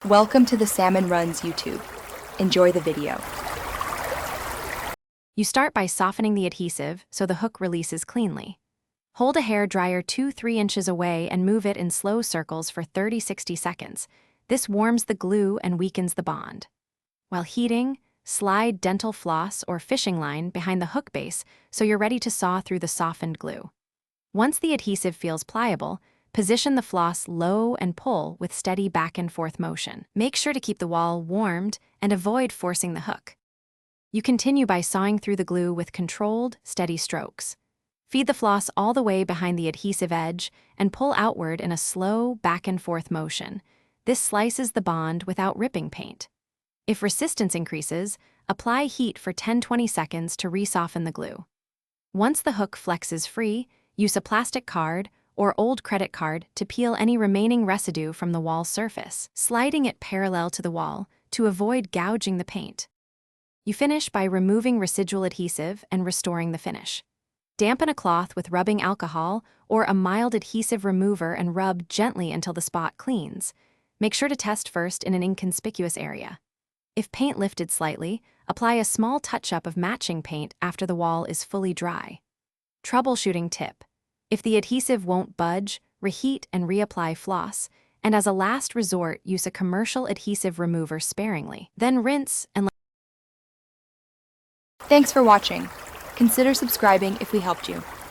Welcome to the Salmon Runs YouTube. Enjoy the video. You start by softening the adhesive so the hook releases cleanly. Hold a hair dryer 2-3 inches away and move it in slow circles for 30-60 seconds. This warms the glue and weakens the bond. While heating, slide dental floss or fishing line behind the hook base so you're ready to saw through the softened glue. Once the adhesive feels pliable, position the floss low and pull with steady back and forth motion. Make sure to keep the wall warmed and avoid forcing the hook. You continue by sawing through the glue with controlled, steady strokes. Feed the floss all the way behind the adhesive edge and pull outward in a slow back and forth motion. This slices the bond without ripping paint. If resistance increases, apply heat for 10-20 seconds to resoften the glue. Once the hook flexes free, use a plastic card or old credit card to peel any remaining residue from the wall surface, sliding it parallel to the wall to avoid gouging the paint. You finish by removing residual adhesive and restoring the finish. Dampen a cloth with rubbing alcohol or a mild adhesive remover and rub gently until the spot cleans. Make sure to test first in an inconspicuous area. If paint lifted slightly, apply a small touch-up of matching paint after the wall is fully dry. Troubleshooting tip: if the adhesive won't budge, reheat and reapply floss, and as a last resort, use a commercial adhesive remover sparingly. Then rinse and Thanks for watching. Consider subscribing if we helped you.